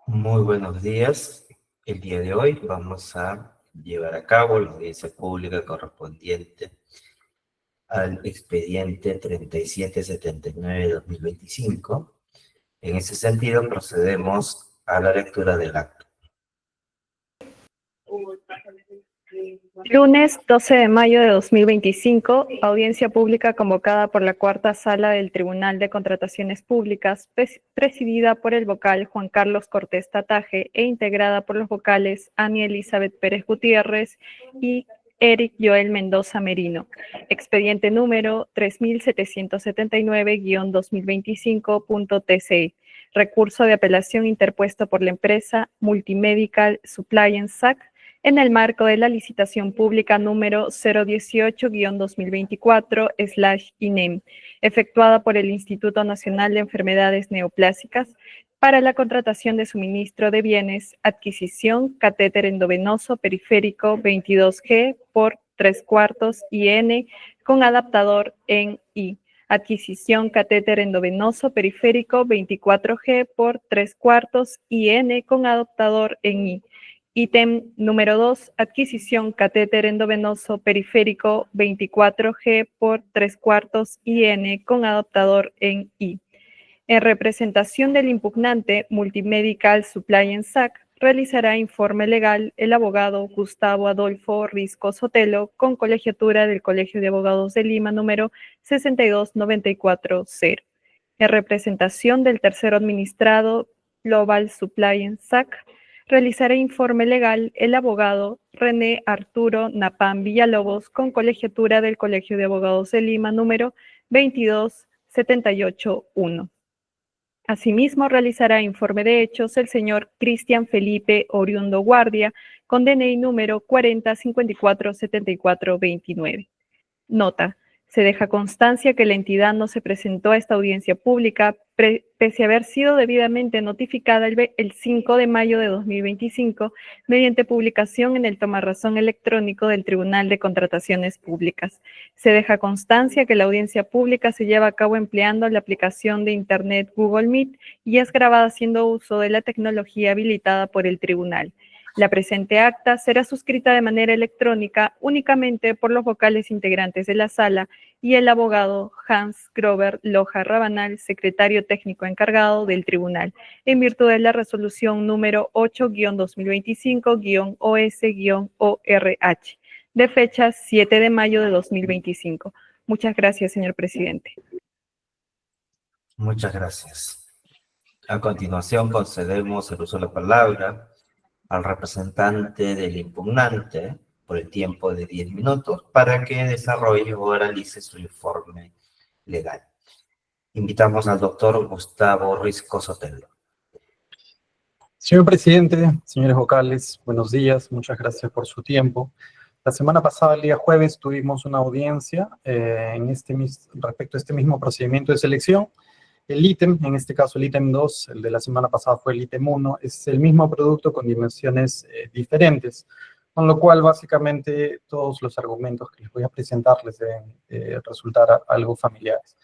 Muy buenos días. El día de hoy vamos a llevar a cabo la audiencia pública correspondiente al expediente 3779-2025. En ese sentido, procedemos a la lectura del acto. Lunes 12 de mayo de 2025, audiencia pública convocada por la Cuarta Sala del Tribunal de Contrataciones Públicas, presidida por el vocal Juan Carlos Cortés Tataje e integrada por los vocales Ani Elizabeth Pérez Gutiérrez y Eric Joel Mendoza Merino. Expediente número 3779-2025.tci. Recurso de apelación interpuesto por la empresa Multimedical Supply SAC en el marco de la licitación pública número 018-2024/INEM, efectuada por el Instituto Nacional de Enfermedades Neoplásicas para la contratación de suministro de bienes, adquisición, catéter endovenoso periférico 22G por 3/4 IN con adaptador en I. Adquisición catéter endovenoso periférico 24G por 3/4 IN con adaptador en I. Ítem número 2, adquisición catéter endovenoso periférico 24G por 3/4 IN con adaptador en I. En representación del impugnante, Multimedical Supply SAC realizará informe legal el abogado Gustavo Adolfo Risco Sotelo con colegiatura del Colegio de Abogados de Lima número 62940. En representación del tercero administrado, Global Supply SAC, realizará informe legal el abogado René Arturo Napán Villalobos con colegiatura del Colegio de Abogados de Lima número 22781. Asimismo, realizará informe de hechos el señor Cristian Felipe Oriundo Guardia con DNI número 40547429. Nota. Se deja constancia que la entidad no se presentó a esta audiencia pública pese a haber sido debidamente notificada el 5 de mayo de 2025 mediante publicación en el tomarrazón electrónico del Tribunal de Contrataciones Públicas. Se deja constancia que la audiencia pública se lleva a cabo empleando la aplicación de Internet Google Meet y es grabada haciendo uso de la tecnología habilitada por el Tribunal. La presente acta será suscrita de manera electrónica únicamente por los vocales integrantes de la sala y el abogado Hans Grover Loja Rabanal, secretario técnico encargado del tribunal, en virtud de la resolución número 8-2025-OS-ORH, de fecha 7 de mayo de 2025. Muchas gracias, señor presidente. Muchas gracias. A continuación, concedemos el uso de la palabra al representante del impugnante por el tiempo de 10 minutos para que desarrolle o realice su informe legal. Invitamos al doctor Gustavo Risco Sotelo. Señor presidente, señores vocales, buenos días, muchas gracias por su tiempo. La semana pasada, el día jueves, tuvimos una audiencia respecto a este mismo procedimiento de selección. El ítem, en este caso el ítem 2, el de la semana pasada fue el ítem 1, es el mismo producto con dimensiones diferentes, con lo cual básicamente todos los argumentos que les voy a presentar les deben resultar algo familiares.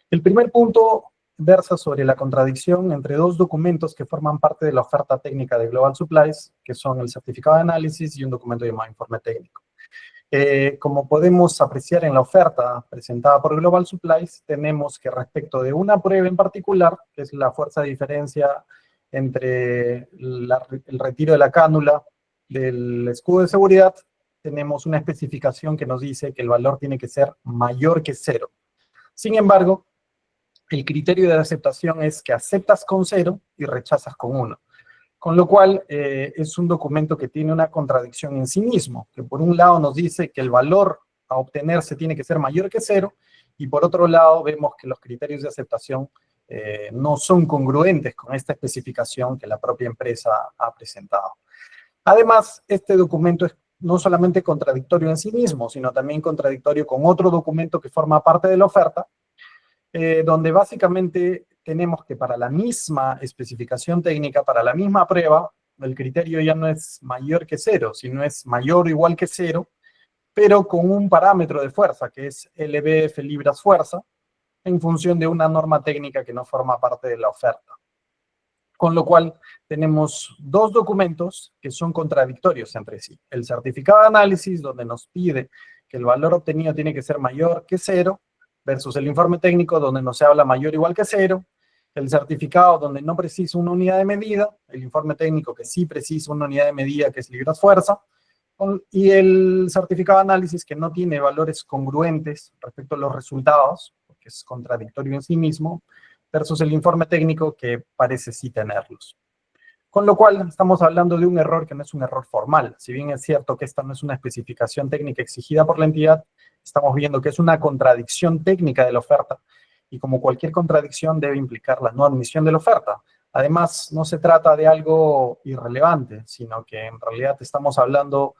El primer punto versa sobre la contradicción entre dos documentos que forman parte de la oferta técnica de Global Supplies, que son el certificado de análisis y un documento llamado informe técnico. Como podemos apreciar en la oferta presentada por Global Supplies, tenemos que respecto de una prueba en particular, que es la fuerza de diferencia entre el retiro de la cánula del escudo de seguridad, tenemos una especificación que nos dice que el valor tiene que ser mayor que 0. Sin embargo, el criterio de aceptación es que aceptas con 0 y rechazas con 1. Con lo cual, es un documento que tiene una contradicción en sí mismo, que por un lado nos dice que el valor a obtenerse tiene que ser mayor que 0, y por otro lado vemos que los criterios de aceptación no son congruentes con esta especificación que la propia empresa ha presentado. Además, este documento es no solamente contradictorio en sí mismo, sino también contradictorio con otro documento que forma parte de la oferta, donde básicamente tenemos que para la misma especificación técnica, para la misma prueba, el criterio ya no es mayor que 0, sino es mayor o igual que 0, pero con un parámetro de fuerza, que es LBF libras fuerza, en función de una norma técnica que no forma parte de la oferta. Con lo cual, tenemos dos documentos que son contradictorios entre sí. El certificado de análisis, donde nos pide que el valor obtenido tiene que ser mayor que 0, versus el informe técnico, donde nos habla mayor o igual que 0. El certificado, donde no precisa una unidad de medida. El informe técnico, que sí precisa una unidad de medida, que es libras-fuerza. Y el certificado de análisis, que no tiene valores congruentes respecto a los resultados, porque es contradictorio en sí mismo, versus el informe técnico, que parece sí tenerlos. Con lo cual, estamos hablando de un error que no es un error formal. Si bien es cierto que esta no es una especificación técnica exigida por la entidad, estamos viendo que es una contradicción técnica de la oferta, y como cualquier contradicción debe implicar la no admisión de la oferta. Además, no se trata de algo irrelevante, sino que en realidad estamos hablando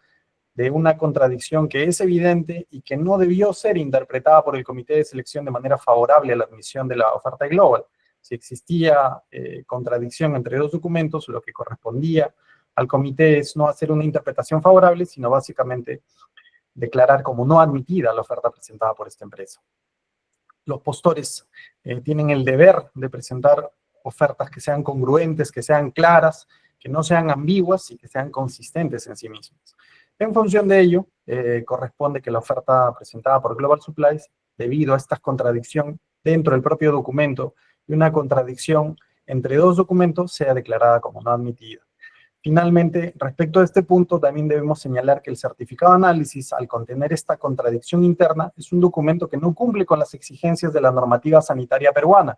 de una contradicción que es evidente y que no debió ser interpretada por el comité de selección de manera favorable a la admisión de la oferta de Global. Si existía contradicción entre dos documentos, lo que correspondía al comité es no hacer una interpretación favorable, sino básicamente declarar como no admitida la oferta presentada por esta empresa. Los postores tienen el deber de presentar ofertas que sean congruentes, que sean claras, que no sean ambiguas y que sean consistentes en sí mismas. En función de ello, corresponde que la oferta presentada por Global Supplies, debido a esta contradicción dentro del propio documento y una contradicción entre dos documentos, sea declarada como no admitida. Finalmente, respecto a este punto, también debemos señalar que el certificado de análisis, al contener esta contradicción interna, es un documento que no cumple con las exigencias de la normativa sanitaria peruana.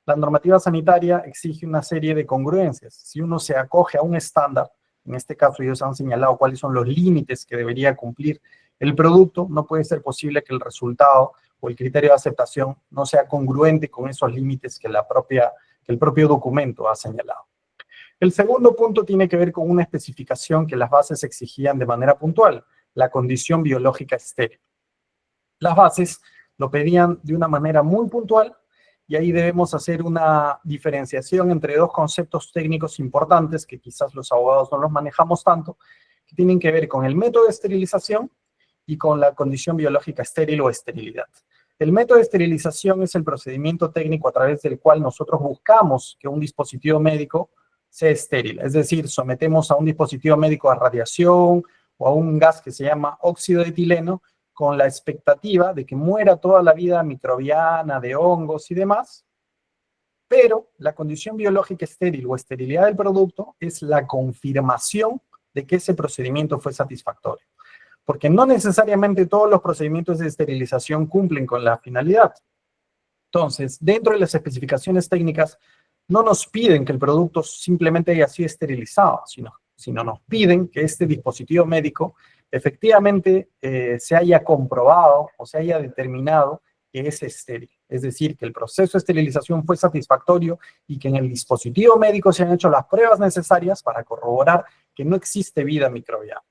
La normativa sanitaria exige una serie de congruencias. Si uno se acoge a un estándar, en este caso ellos han señalado cuáles son los límites que debería cumplir el producto, no puede ser posible que el resultado o el criterio de aceptación no sea congruente con esos límites que el propio documento ha señalado. El segundo punto tiene que ver con una especificación que las bases exigían de manera puntual, la condición biológica estéril. Las bases lo pedían de una manera muy puntual, y ahí debemos hacer una diferenciación entre dos conceptos técnicos importantes que quizás los abogados no los manejamos tanto, que tienen que ver con el método de esterilización y con la condición biológica estéril o esterilidad. El método de esterilización es el procedimiento técnico a través del cual nosotros buscamos que un dispositivo médico sea estéril, es decir, sometemos a un dispositivo médico a radiación o a un gas que se llama óxido de etileno con la expectativa de que muera toda la vida microbiana, de hongos y demás, pero la condición biológica estéril o esterilidad del producto es la confirmación de que ese procedimiento fue satisfactorio, porque no necesariamente todos los procedimientos de esterilización cumplen con la finalidad. Entonces, dentro de las especificaciones técnicas, no nos piden que el producto simplemente haya sido esterilizado, sino nos piden que este dispositivo médico efectivamente se haya comprobado o se haya determinado que es estéril. Es decir, que el proceso de esterilización fue satisfactorio y que en el dispositivo médico se han hecho las pruebas necesarias para corroborar que no existe vida microbiana.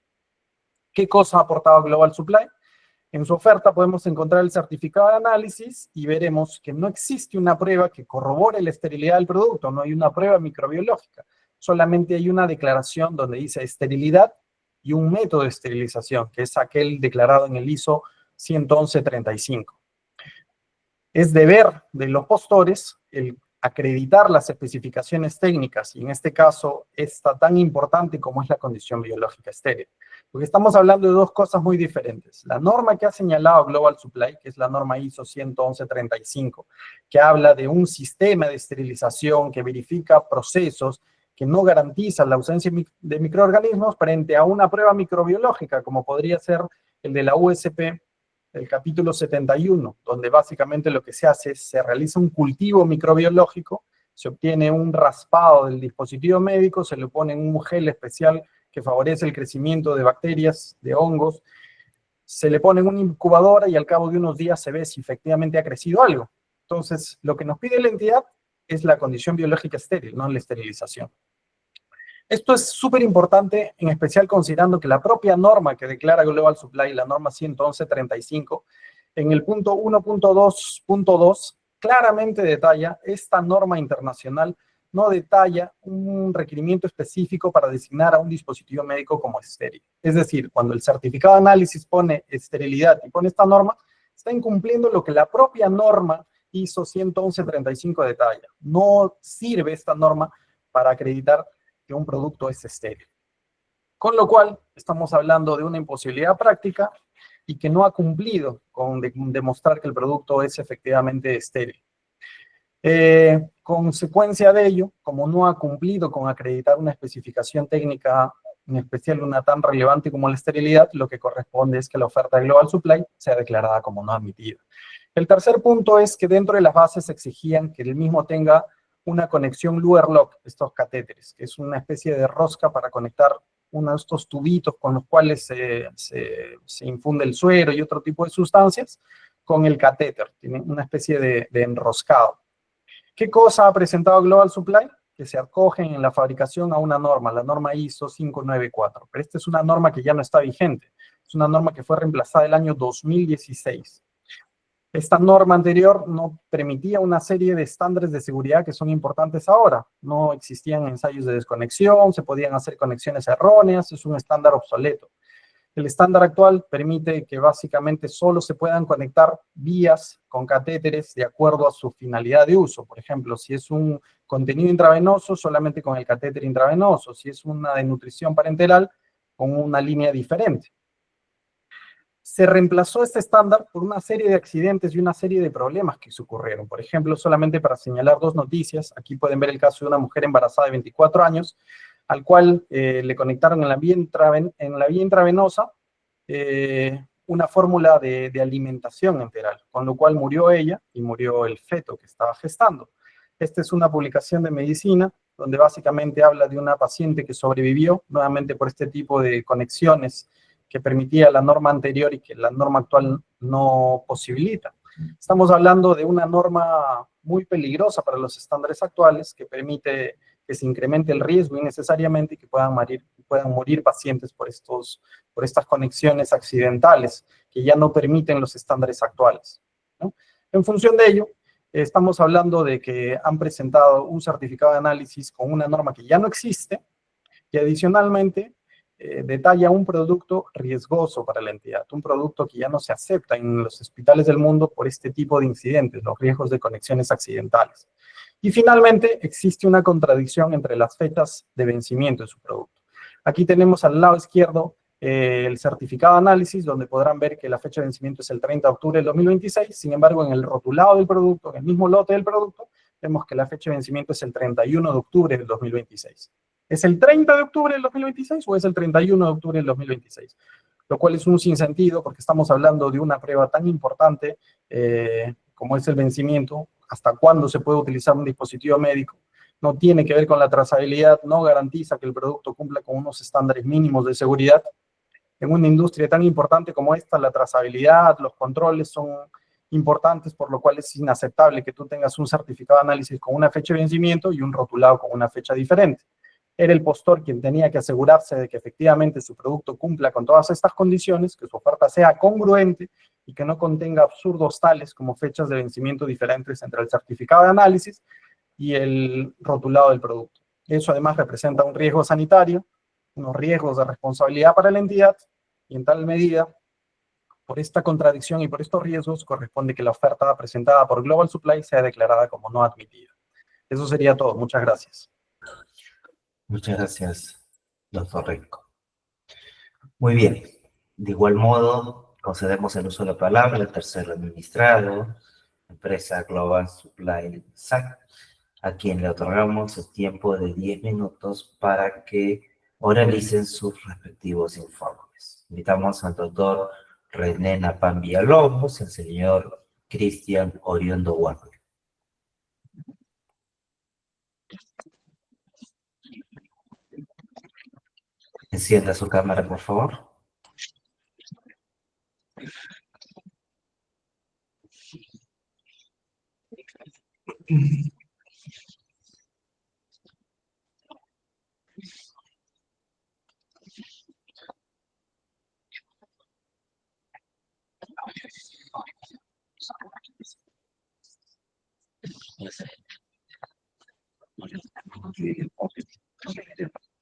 ¿Qué cosa ha aportado Global Supply? En su oferta podemos encontrar el certificado de análisis y veremos que no existe una prueba que corrobore la esterilidad del producto, no hay una prueba microbiológica, solamente hay una declaración donde dice esterilidad y un método de esterilización, que es aquel declarado en el ISO 11135. Es deber de los postores el acreditar las especificaciones técnicas, y en este caso esta tan importante como es la condición biológica estéril. Porque estamos hablando de dos cosas muy diferentes. La norma que ha señalado Global Supply, que es la norma ISO 11135, que habla de un sistema de esterilización que verifica procesos, que no garantiza la ausencia de microorganismos frente a una prueba microbiológica, como podría ser el de la USP, el capítulo 71, donde básicamente lo que se hace es, se realiza un cultivo microbiológico, se obtiene un raspado del dispositivo médico, se le pone un gel especial que favorece el crecimiento de bacterias, de hongos, se le pone en una incubadora y al cabo de unos días se ve si efectivamente ha crecido algo. Entonces, lo que nos pide la entidad es la condición biológica estéril, no la esterilización. Esto es súper importante, en especial considerando que la propia norma que declara Global Supply, la norma 11135, en el punto 1.2.2, claramente detalla, esta norma internacional no detalla un requerimiento específico para designar a un dispositivo médico como estéril. Es decir, cuando el certificado de análisis pone esterilidad y pone esta norma, está incumpliendo lo que la propia norma ISO 11135 detalla. No sirve esta norma para acreditar que un producto es estéril. Con lo cual, estamos hablando de una imposibilidad práctica y que no ha cumplido con demostrar que el producto es efectivamente estéril. Consecuencia de ello, como no ha cumplido con acreditar una especificación técnica, en especial una tan relevante como la esterilidad, lo que corresponde es que la oferta de Global Supply sea declarada como no admitida. El tercer punto es que dentro de las bases exigían que el mismo tenga una conexión Luer Lock, estos catéteres, que es una especie de rosca para conectar uno de estos tubitos con los cuales se infunde el suero y otro tipo de sustancias, con el catéter. Tiene una especie de enroscado. ¿Qué cosa ha presentado Global Supply? Que se acogen en la fabricación a una norma, la norma ISO 594. Pero esta es una norma que ya no está vigente. Es una norma que fue reemplazada el año 2016. Esta norma anterior no permitía una serie de estándares de seguridad que son importantes ahora. No existían ensayos de desconexión, se podían hacer conexiones erróneas, es un estándar obsoleto. El estándar actual permite que básicamente solo se puedan conectar vías con catéteres de acuerdo a su finalidad de uso. Por ejemplo, si es un contenido intravenoso, solamente con el catéter intravenoso. Si es una de nutrición parenteral, con una línea diferente. Se reemplazó este estándar por una serie de accidentes y una serie de problemas que se ocurrieron. Por ejemplo, solamente para señalar dos noticias, aquí pueden ver el caso de una mujer embarazada de 24 años, al cual le conectaron en la vía intravenosa una fórmula de alimentación enteral, con lo cual murió ella y murió el feto que estaba gestando. Esta es una publicación de medicina donde básicamente habla de una paciente que sobrevivió nuevamente por este tipo de conexiones que permitía la norma anterior y que la norma actual no posibilita. Estamos hablando de una norma muy peligrosa para los estándares actuales que permite que se incremente el riesgo innecesariamente y que puedan morir pacientes por estas conexiones accidentales que ya no permiten los estándares actuales, ¿no? En función de ello, estamos hablando de que han presentado un certificado de análisis con una norma que ya no existe y adicionalmente detalla un producto riesgoso para la entidad, un producto que ya no se acepta en los hospitales del mundo por este tipo de incidentes, los riesgos de conexiones accidentales. Y finalmente, existe una contradicción entre las fechas de vencimiento de su producto. Aquí tenemos al lado izquierdo el certificado de análisis, donde podrán ver que la fecha de vencimiento es el 30 de octubre del 2026, sin embargo, en el rotulado del producto, en el mismo lote del producto, vemos que la fecha de vencimiento es el 31 de octubre del 2026. ¿Es el 30 de octubre del 2026 o es el 31 de octubre del 2026? Lo cual es un sinsentido porque estamos hablando de una prueba tan importante como es el vencimiento, hasta cuándo se puede utilizar un dispositivo médico. No tiene que ver con la trazabilidad, no garantiza que el producto cumpla con unos estándares mínimos de seguridad. En una industria tan importante como esta, la trazabilidad, los controles son importantes, por lo cual es inaceptable que tú tengas un certificado de análisis con una fecha de vencimiento y un rotulado con una fecha diferente. Era el postor quien tenía que asegurarse de que efectivamente su producto cumpla con todas estas condiciones, que su oferta sea congruente y que no contenga absurdos tales como fechas de vencimiento diferentes entre el certificado de análisis y el rotulado del producto. Eso además representa un riesgo sanitario, unos riesgos de responsabilidad para la entidad y en tal medida, por esta contradicción y por estos riesgos, corresponde que la oferta presentada por Global Supply sea declarada como no admitida. Eso sería todo. Muchas gracias. Muchas gracias, doctor Rico. Muy bien. De igual modo, concedemos el uso de la palabra al tercer administrado, empresa Global Supply SAC, a quien le otorgamos el tiempo de 10 minutos para que oralicen sus respectivos informes. Invitamos al doctor René Napán Villalobos, el señor Cristian Oriondo Guardia. Encienda su cámara, por favor.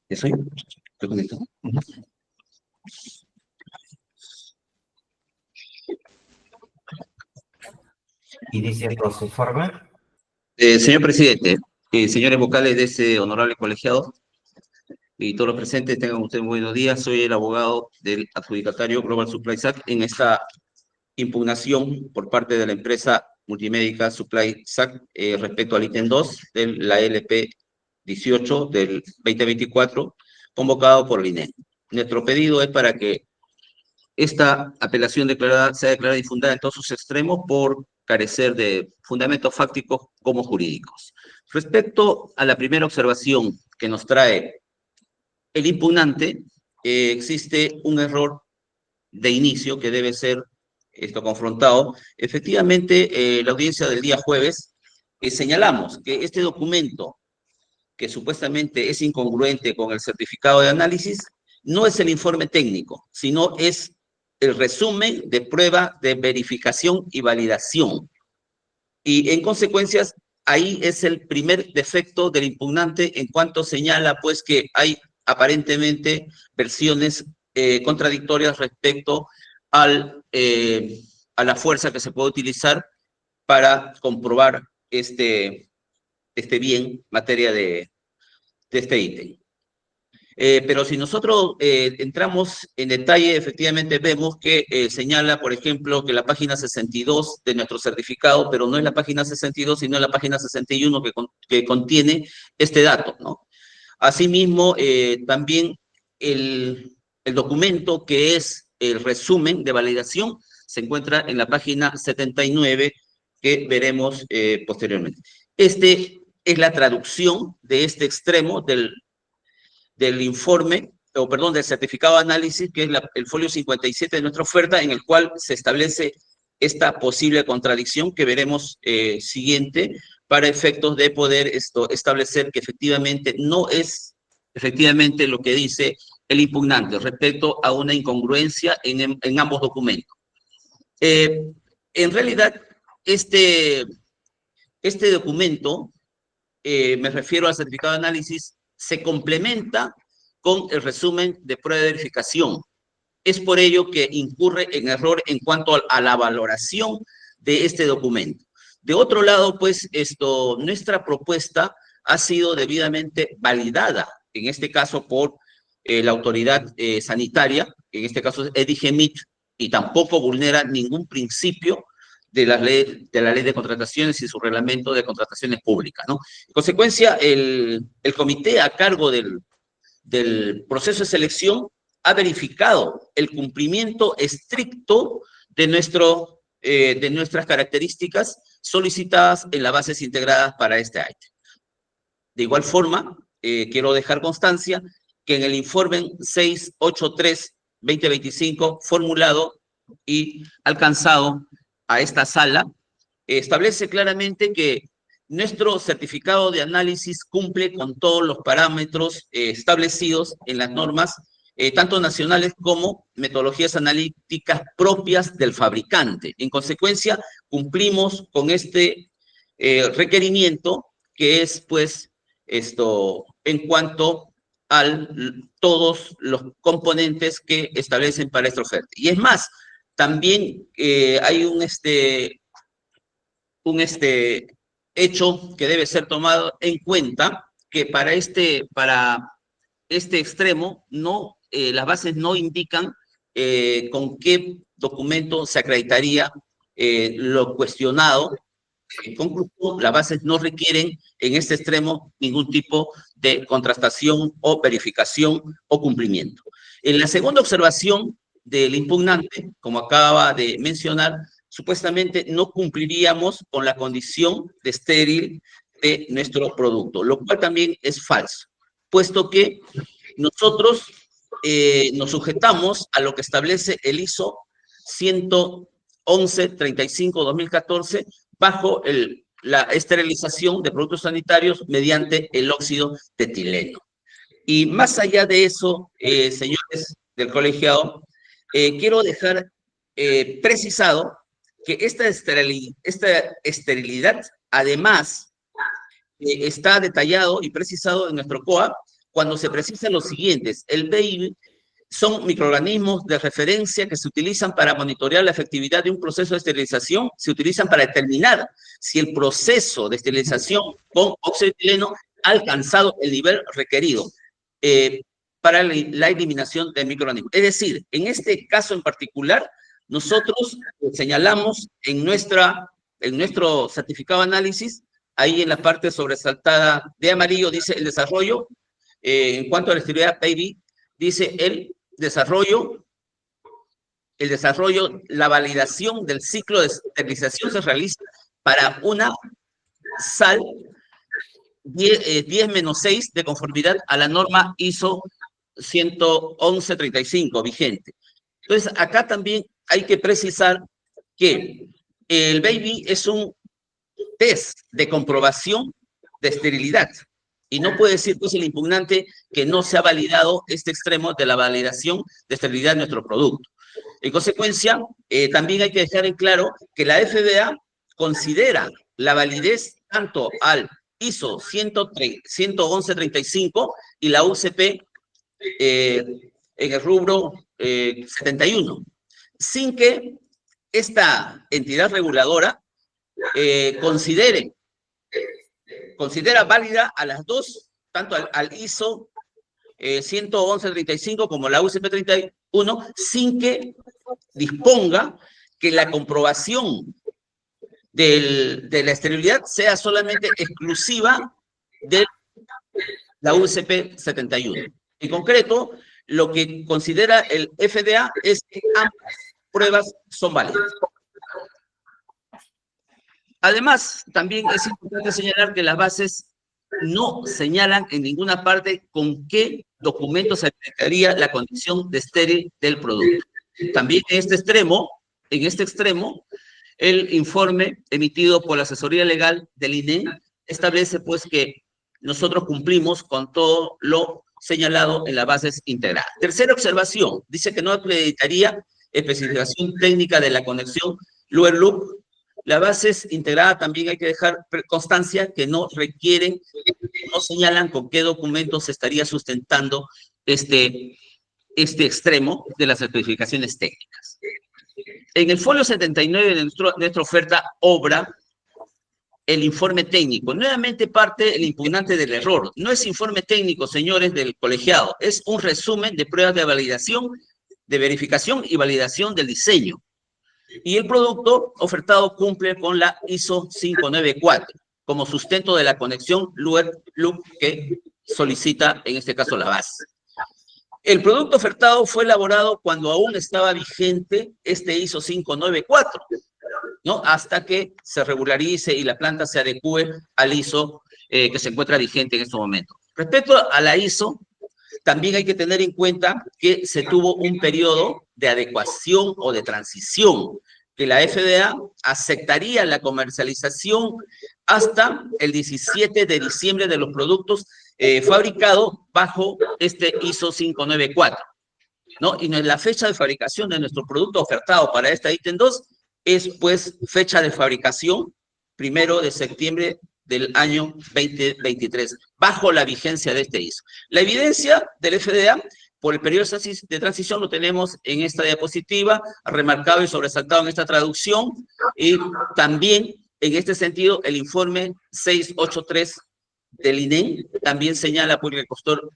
¿Estoy conectado? Inicia con su informe. Señor presidente, Señores vocales de ese honorable colegiado y todos los presentes, tengan ustedes buenos días. Soy el abogado del adjudicatario Global Supply SAC en esta impugnación por parte de la empresa multimédica Supply SAC respecto al ítem 2 de la LP 18 del 2024, convocado por el INE. Nuestro pedido es para que esta apelación sea declarada infundada en todos sus extremos por carecer de fundamentos fácticos como jurídicos. Respecto a la primera observación que nos trae el impugnante, existe un error de inicio que debe ser confrontado. Efectivamente, la audiencia del día jueves señalamos que este documento, que supuestamente es incongruente con el certificado de análisis, no es el informe técnico, sino es el resumen de prueba de verificación y validación. Y en consecuencias, ahí es el primer defecto del impugnante en cuanto señala pues que hay aparentemente versiones contradictorias respecto a la fuerza que se puede utilizar para comprobar este bien, materia de este ítem. Pero si nosotros entramos en detalle, efectivamente vemos que señala, por ejemplo, que la página 62 de nuestro certificado, pero no es la página 62, sino la página 61 que contiene este dato, ¿no? Asimismo, también el documento que es el resumen de validación se encuentra en la página 79 que veremos posteriormente. Este es la traducción de este extremo del informe, del certificado de análisis, que es el folio 57 de nuestra oferta, en el cual se establece esta posible contradicción que veremos siguiente, para efectos de poder establecer que efectivamente no es efectivamente lo que dice el impugnante respecto a una incongruencia en ambos documentos. En realidad, este documento, me refiero al certificado de análisis, se complementa con el resumen de prueba de verificación. Es por ello que incurre en error en cuanto a la valoración de este documento. De otro lado, pues, nuestra propuesta ha sido debidamente validada, en este caso por la autoridad sanitaria, en este caso es EDIGEMIT, y tampoco vulnera ningún principio de la ley de contrataciones y su reglamento de contrataciones públicas, ¿no? En consecuencia, el comité a cargo del proceso de selección ha verificado el cumplimiento estricto de nuestras características solicitadas en las bases integradas para este ítem. De igual forma, quiero dejar constancia que en el informe 683-2025 formulado y alcanzado a esta sala, establece claramente que nuestro certificado de análisis cumple con todos los parámetros establecidos en las normas, tanto nacionales como metodologías analíticas propias del fabricante. En consecuencia, cumplimos con este requerimiento, que es, pues, en cuanto a todos los componentes que establecen para esta oferta. Y es más, también hay un hecho que debe ser tomado en cuenta, que para este extremo las bases no indican con qué documento se acreditaría lo cuestionado. En conclusión, las bases no requieren en este extremo ningún tipo de contrastación o verificación o cumplimiento. En la segunda observación del impugnante, como acaba de mencionar, supuestamente no cumpliríamos con la condición de estéril de nuestro producto, lo cual también es falso, puesto que nosotros nos sujetamos a lo que establece el ISO 111-35-2014 bajo la esterilización de productos sanitarios mediante el óxido de etileno. Y más allá de eso, señores del colegiado, quiero dejar precisado que esta esterilidad, además, está detallado y precisado en nuestro COA cuando se precisa lo siguiente: el BI son microorganismos de referencia que se utilizan para monitorear la efectividad de un proceso de esterilización, se utilizan para determinar si el proceso de esterilización con óxido de etileno ha alcanzado el nivel requerido para la eliminación de microorganismos. Es decir, en este caso en particular, nosotros señalamos en nuestro certificado de análisis, ahí en la parte sobresaltada de amarillo, dice el desarrollo, en cuanto a la esterilidad baby, dice el desarrollo, la validación del ciclo de esterilización se realiza para una sal 10-6 de conformidad a la norma ISO 11135 vigente. Entonces, acá también hay que precisar que el baby es un test de comprobación de esterilidad. Y no puede decir, pues, el impugnante que no se ha validado este extremo de la validación de esterilidad de nuestro producto. En consecuencia, también hay que dejar en claro que la FDA considera la validez tanto al ISO 11135 y la UCP en el rubro 71, sin que esta entidad reguladora considera válida a las dos, tanto al ISO 11135 como la UCP 31, sin que disponga que la comprobación de la esterilidad sea solamente exclusiva de la UCP 71. En concreto, lo que considera el FDA es que ambas pruebas son válidas. Además, también es importante señalar que las bases no señalan en ninguna parte con qué documento se aplicaría la condición de estéril del producto. También en este extremo, el informe emitido por la asesoría legal del INE establece pues que nosotros cumplimos con todo lo señalado en las bases integradas. Tercera observación, dice que no acreditaría especificación técnica de la conexión Luer-Loop. Las bases integradas también hay que dejar constancia que no requieren, no señalan con qué documentos se estaría sustentando este extremo de las certificaciones técnicas. En el folio 79 de nuestra oferta obra el informe técnico. Nuevamente parte el impugnante del error. No es informe técnico, señores del colegiado, es un resumen de pruebas de validación, de verificación y validación del diseño. Y el producto ofertado cumple con la ISO 594 como sustento de la conexión Luer-Loop que solicita, en este caso, la base. El producto ofertado fue elaborado cuando aún estaba vigente este ISO 594, ¿no? Hasta que se regularice y la planta se adecue al ISO que se encuentra vigente en este momento. Respecto a la ISO, también hay que tener en cuenta que se tuvo un periodo de adecuación o de transición, que la FDA aceptaría la comercialización hasta el 17 de diciembre de los productos fabricados bajo este ISO 594, ¿no? Y la fecha de fabricación de nuestro producto ofertado para este ítem 2 es, pues, fecha de fabricación 1 de septiembre del año 2023, bajo la vigencia de este ISO. La evidencia del FDA por el periodo de transición lo tenemos en esta diapositiva, remarcado y sobresaltado en esta traducción, y también en este sentido el informe 683 del INE también señala porque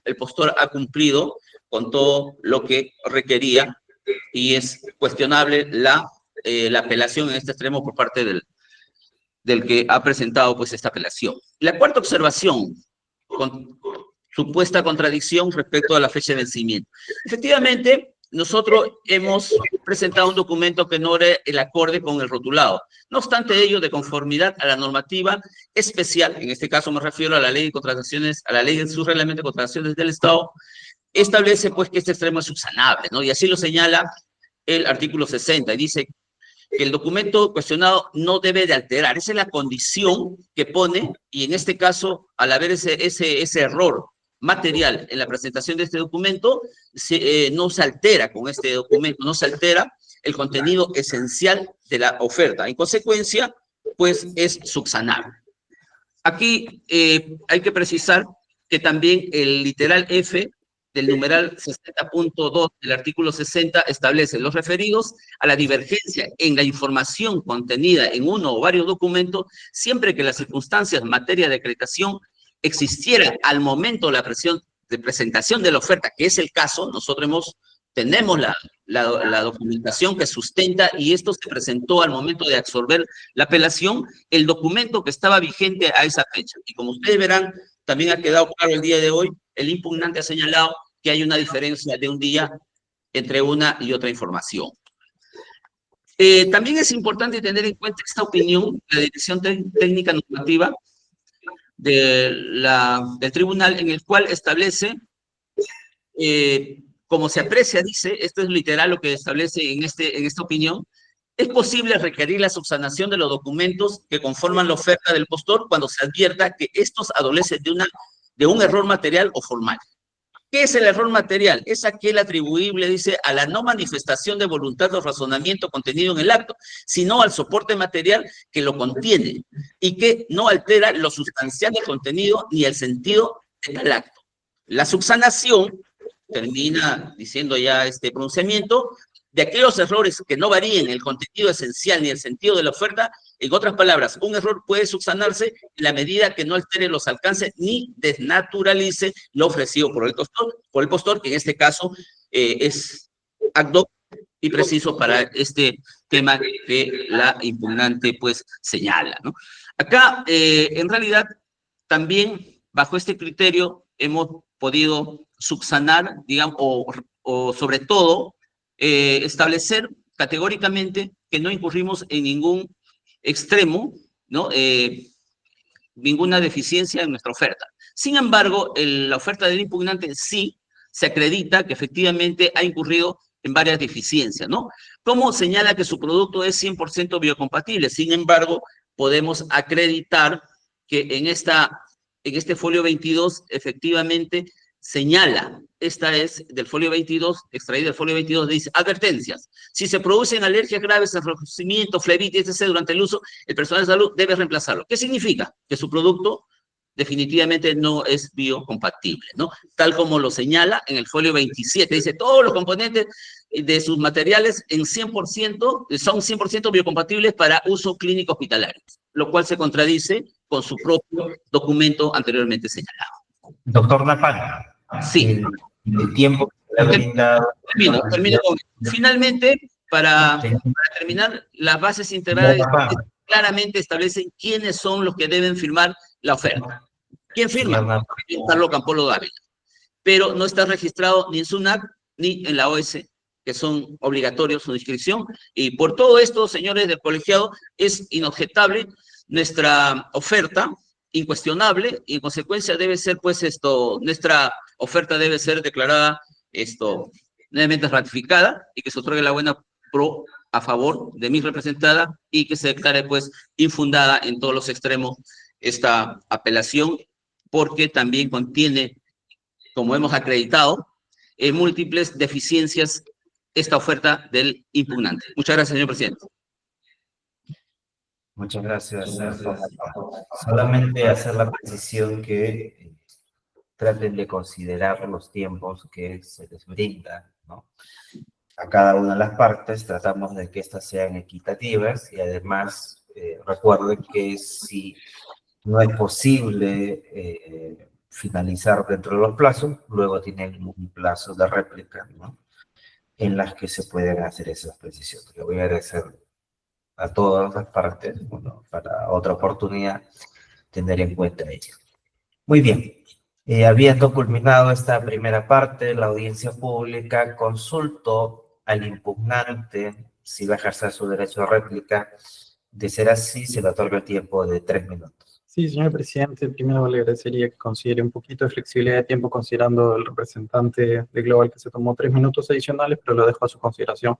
el postor ha cumplido con todo lo que requería y es cuestionable la apelación en este extremo por parte del que ha presentado pues esta apelación. La cuarta observación, con supuesta contradicción respecto a la fecha de vencimiento. Efectivamente, nosotros hemos presentado un documento que no era el acorde con el rotulado. No obstante ello, de conformidad a la normativa especial, en este caso me refiero a la ley de contrataciones, a la ley de su reglamento de contrataciones del Estado, establece pues que este extremo es subsanable, ¿no? Y así lo señala el artículo 60, y dice que el documento cuestionado no debe de alterar. Esa es la condición que pone, y en este caso, al haber ese error material en la presentación de este documento, no se altera con este documento, no se altera el contenido esencial de la oferta. En consecuencia, pues es subsanable. Aquí hay que precisar que también el literal F del numeral 60.2 del artículo 60 establece los referidos a la divergencia en la información contenida en uno o varios documentos, siempre que las circunstancias en materia de acreditación existieran al momento de presentación de la oferta, que es el caso. Nosotros tenemos la documentación que sustenta, y esto se presentó al momento de absorber la apelación, el documento que estaba vigente a esa fecha. Y como ustedes verán, también ha quedado claro el día de hoy, el impugnante ha señalado que hay una diferencia de un día entre una y otra información. También es importante tener en cuenta esta opinión de la Dirección Técnica Normativa del tribunal, en el cual establece, como se aprecia, dice, esto es literal lo que establece en esta opinión, es posible requerir la subsanación de los documentos que conforman la oferta del postor cuando se advierta que estos adolecen de un error material o formal. ¿Qué es el error material? Es aquel atribuible, dice, a la no manifestación de voluntad o razonamiento contenido en el acto, sino al soporte material que lo contiene y que no altera lo sustancial del contenido ni el sentido del acto. La subsanación, termina diciendo ya este pronunciamiento, de aquellos errores que no varíen el contenido esencial ni el sentido de la oferta. En otras palabras, un error puede subsanarse en la medida que no altere los alcances ni desnaturalice lo ofrecido por el postor, que en este caso es ad hoc y preciso para este tema que la impugnante pues señala, ¿no? Acá, en realidad, también bajo este criterio hemos podido subsanar, digamos, o sobre todo, establecer categóricamente que no incurrimos en ningún extremo, ¿no? Ninguna deficiencia en nuestra oferta. Sin embargo, la oferta del impugnante sí se acredita que efectivamente ha incurrido en varias deficiencias, ¿no? Como señala que su producto es 100% biocompatible. Sin embargo, podemos acreditar que en este folio 22 efectivamente señala, esta es del folio 22, extraída del folio 22, dice: advertencias. Si se producen alergias graves, enrojecimiento, flebitis, etc. durante el uso, el personal de salud debe reemplazarlo. ¿Qué significa? Que su producto definitivamente no es biocompatible, ¿no? Tal como lo señala en el folio 27, dice: todos los componentes de sus materiales son 100% biocompatibles para uso clínico hospitalario, lo cual se contradice con su propio documento anteriormente señalado. Doctor Napana, sí. El tiempo que le ha brindado. Termino con esto. Finalmente, para terminar, las bases integrales claramente establecen quiénes son los que deben firmar la oferta. ¿Quién firma? Carlos Campolo Dávila. Pero no está registrado ni en SUNAT ni en la OS, que son obligatorios su inscripción. Y por todo esto, señores del colegiado, es inobjetable nuestra oferta, incuestionable, y en consecuencia debe ser, pues, nuestra oferta debe ser declarada, nuevamente ratificada, y que se otorgue la buena pro a favor de mi representada, y que se declare, pues, infundada en todos los extremos esta apelación, porque también contiene, como hemos acreditado, múltiples deficiencias esta oferta del impugnante. Muchas gracias, señor presidente. Muchas gracias. Solamente hacer la precisión que traten de considerar los tiempos que se les brinda, ¿no? A cada una de las partes. Tratamos de que éstas sean equitativas, y además recuerden que si no es posible finalizar dentro de los plazos, luego tienen un plazo de réplica, ¿no?, en las que se pueden hacer esas precisiones. Le voy a agradecer a todas las partes, bueno, para otra oportunidad tener en cuenta ello. Muy bien. Habiendo culminado esta primera parte, la audiencia pública, consulto al impugnante si va a ejercer su derecho a réplica. De ser así, se le otorga el tiempo de 3 minutos. Sí, señor presidente, primero le agradecería que considere un poquito de flexibilidad de tiempo, considerando el representante de Global que se tomó 3 minutos adicionales, pero lo dejo a su consideración.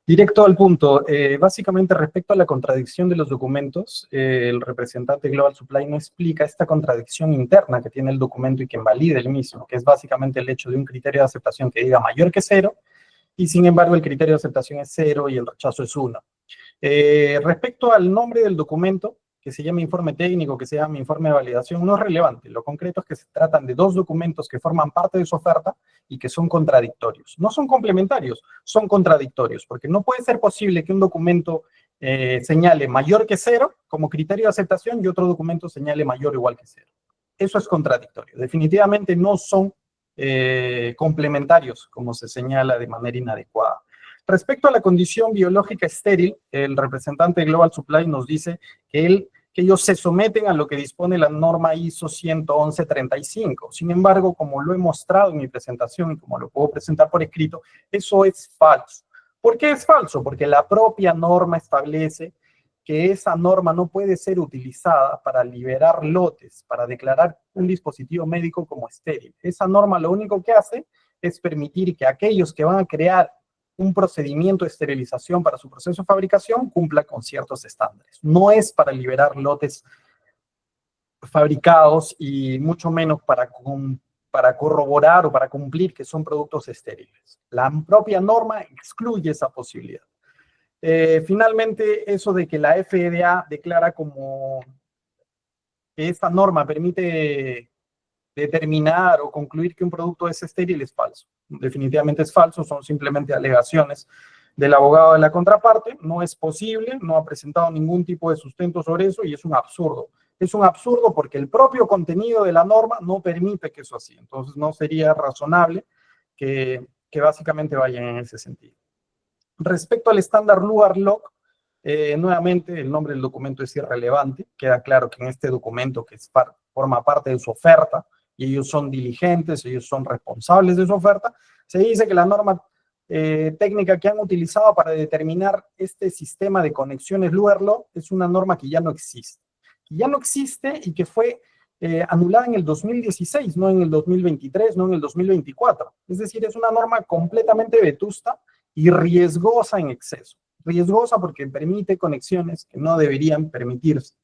Directo al punto, básicamente respecto a la contradicción de los documentos, el representante Global Supply no explica esta contradicción interna que tiene el documento y que invalida el mismo, que es básicamente el hecho de un criterio de aceptación que diga mayor que 0, y sin embargo el criterio de aceptación es 0 y el rechazo es 1. Respecto al nombre del documento, que se llame informe técnico, que se llame informe de validación, no es relevante. Lo concreto es que se tratan de dos documentos que forman parte de su oferta y que son contradictorios. No son complementarios, son contradictorios, porque no puede ser posible que un documento señale mayor que 0 como criterio de aceptación y otro documento señale mayor o igual que 0. Eso es contradictorio. Definitivamente no son complementarios, como se señala de manera inadecuada. Respecto a la condición biológica estéril, el representante de Global Supply nos dice que ellos se someten a lo que dispone la norma ISO 11135. Sin embargo, como lo he mostrado en mi presentación y como lo puedo presentar por escrito, eso es falso. ¿Por qué es falso? Porque la propia norma establece que esa norma no puede ser utilizada para liberar lotes, para declarar un dispositivo médico como estéril. Esa norma lo único que hace es permitir que aquellos que van a crear un procedimiento de esterilización para su proceso de fabricación cumpla con ciertos estándares. No es para liberar lotes fabricados y mucho menos para corroborar o para cumplir que son productos estériles. La propia norma excluye esa posibilidad. Finalmente, eso de que la FDA declara como que esta norma permite determinar o concluir que un producto es estéril es falso. Definitivamente es falso, son simplemente alegaciones del abogado de la contraparte. No es posible, no ha presentado ningún tipo de sustento sobre eso y es un absurdo. Es un absurdo porque el propio contenido de la norma no permite que eso así. Entonces no sería razonable que básicamente vayan en ese sentido. Respecto al estándar Lugar-Log, nuevamente el nombre del documento es irrelevante. Queda claro que en este documento, que forma parte de su oferta, y ellos son diligentes, ellos son responsables de su oferta, se dice que la norma técnica que han utilizado para determinar este sistema de conexiones Lugar-Log es una norma que ya no existe. Que ya no existe y que fue anulada en el 2016, no en el 2023, no en el 2024. Es decir, es una norma completamente vetusta y riesgosa en exceso. Riesgosa porque permite conexiones que no deberían permitirse.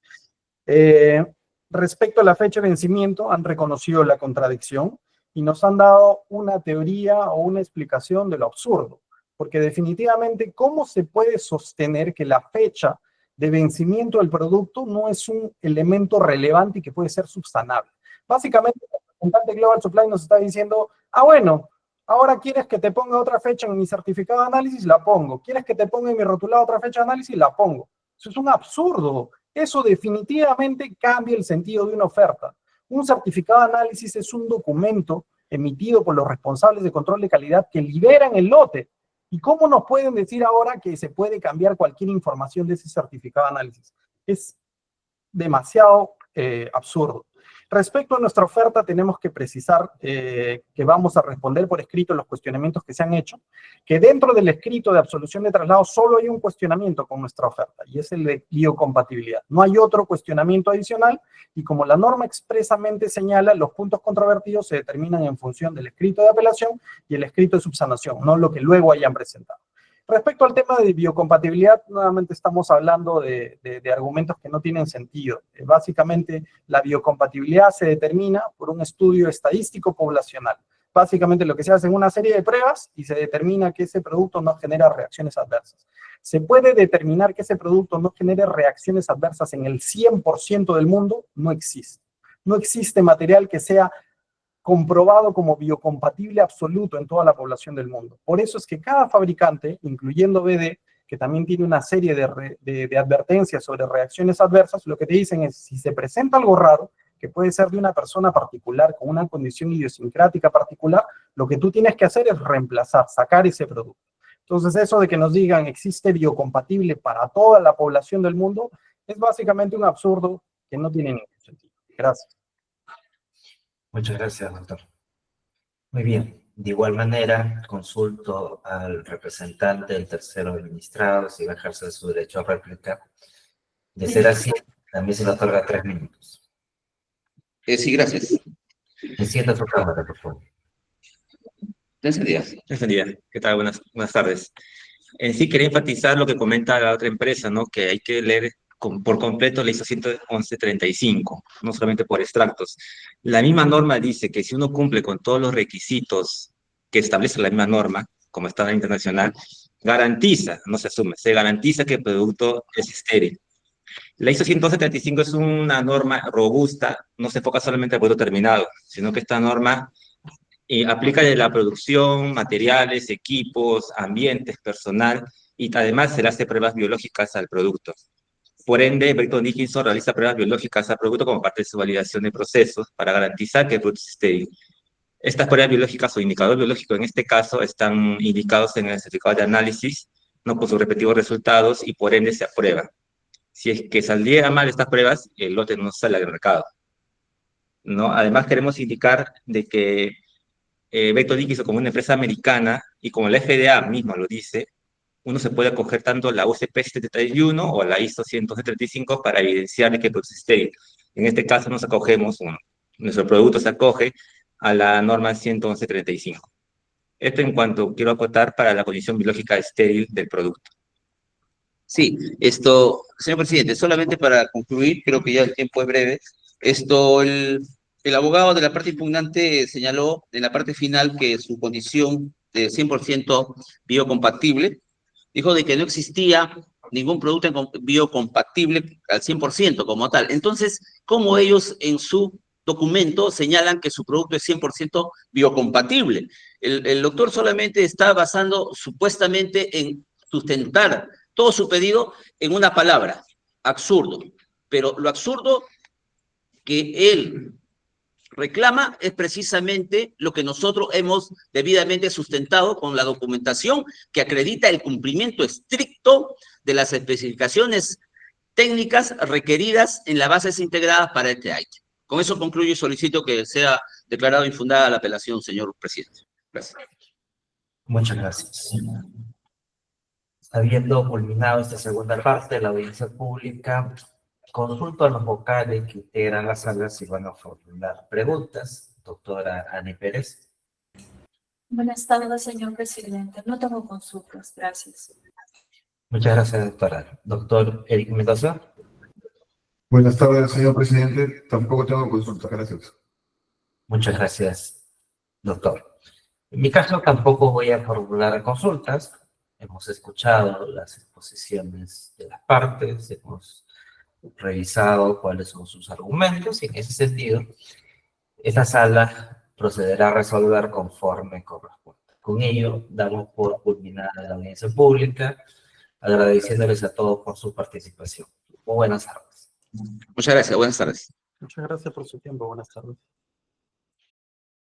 Respecto a la fecha de vencimiento, han reconocido la contradicción y nos han dado una teoría o una explicación de lo absurdo. Porque definitivamente, ¿cómo se puede sostener que la fecha de vencimiento del producto no es un elemento relevante y que puede ser subsanable? Básicamente, el representante de Global Supply nos está diciendo, bueno, ahora quieres que te ponga otra fecha en mi certificado de análisis, la pongo. ¿Quieres que te ponga en mi rotulado otra fecha de análisis? La pongo. Eso es un absurdo. Eso definitivamente cambia el sentido de una oferta. Un certificado de análisis es un documento emitido por los responsables de control de calidad que liberan el lote. ¿Y cómo nos pueden decir ahora que se puede cambiar cualquier información de ese certificado de análisis? Es demasiado absurdo. Respecto a nuestra oferta, tenemos que precisar que vamos a responder por escrito los cuestionamientos que se han hecho, que dentro del escrito de absolución de traslado solo hay un cuestionamiento con nuestra oferta, y es el de biocompatibilidad. No hay otro cuestionamiento adicional, y como la norma expresamente señala, los puntos controvertidos se determinan en función del escrito de apelación y el escrito de subsanación, no lo que luego hayan presentado. Respecto al tema de biocompatibilidad, nuevamente estamos hablando de argumentos que no tienen sentido. Básicamente, la biocompatibilidad se determina por un estudio estadístico poblacional. Básicamente, lo que se hace es una serie de pruebas y se determina que ese producto no genera reacciones adversas. ¿Se puede determinar que ese producto no genere reacciones adversas en el 100% del mundo? No existe. No existe material que sea comprobado como biocompatible absoluto en toda la población del mundo. Por eso es que cada fabricante, incluyendo BD, que también tiene una serie de advertencias sobre reacciones adversas, lo que te dicen es, si se presenta algo raro, que puede ser de una persona particular, con una condición idiosincrática particular, lo que tú tienes que hacer es reemplazar, sacar ese producto. Entonces, eso de que nos digan existe biocompatible para toda la población del mundo, es básicamente un absurdo que no tiene ningún sentido. Gracias. Muchas gracias, doctor. Muy bien. De igual manera, consulto al representante del tercero administrado si va a ejercer su derecho a réplica. De ser así, también se le otorga 3 minutos. Sí, gracias. Encienda su cámara, por favor. Encendida. ¿Qué tal? Buenas tardes. En sí quería enfatizar lo que comenta la otra empresa, ¿no? Que hay que leer por completo la ISO 11135, no solamente por extractos. La misma norma dice que si uno cumple con todos los requisitos que establece la misma norma, como estándar internacional, garantiza, no se asume, se garantiza que el producto es estéril. La ISO 11135 es una norma robusta, no se enfoca solamente al producto terminado, sino que esta norma aplica de la producción, materiales, equipos, ambientes, personal, y además se le hace pruebas biológicas al producto. Por ende, Becton Dickinson realiza pruebas biológicas al producto como parte de su validación de procesos para garantizar que el producto es estéril. Estas pruebas biológicas o indicador biológico en este caso están indicados en el certificado de análisis, no con sus respectivos resultados, y por ende se aprueba. Si es que saliera mal estas pruebas, el lote no sale al mercado, ¿no? Además, queremos indicar de que Becton Dickinson, como una empresa americana, y como la FDA misma lo dice, uno se puede acoger tanto la USP 731 o la ISO 135 para evidenciar que el producto es estéril. En este caso nos acogemos, nuestro producto se acoge a la norma 11135. Esto en cuanto quiero acotar para la condición biológica estéril del producto. Sí, señor presidente, solamente para concluir, creo que ya el tiempo es breve. El abogado de la parte impugnante señaló en la parte final que su condición de 100% biocompatible, dijo de que no existía ningún producto biocompatible al 100% como tal. Entonces, ¿cómo ellos en su documento señalan que su producto es 100% biocompatible? El doctor solamente está basando supuestamente en sustentar todo su pedido en una palabra, absurdo. Pero lo absurdo que él reclama es precisamente lo que nosotros hemos debidamente sustentado con la documentación que acredita el cumplimiento estricto de las especificaciones técnicas requeridas en las bases integradas para este ítem. Con eso concluyo y solicito que sea declarado infundada la apelación, señor presidente. Gracias. Muchas gracias. Habiendo culminado esta segunda parte de la audiencia pública, consulto a los vocales que integran la sala si van a formular preguntas. Doctora Ani Pérez. Buenas tardes, señor presidente. No tengo consultas, gracias. Muchas gracias, doctora. Doctor Eric Mendoza. Buenas tardes, señor presidente. Tampoco tengo consulta, gracias. Muchas gracias, doctor. En mi caso tampoco voy a formular consultas. Hemos escuchado las exposiciones de las partes, hemos revisado cuáles son sus argumentos y en ese sentido, esta sala procederá a resolver conforme corresponde. Con ello, damos por culminada la audiencia pública, agradeciéndoles a todos por su participación. Muy buenas tardes. Muchas gracias, buenas tardes. Muchas gracias por su tiempo. Buenas tardes.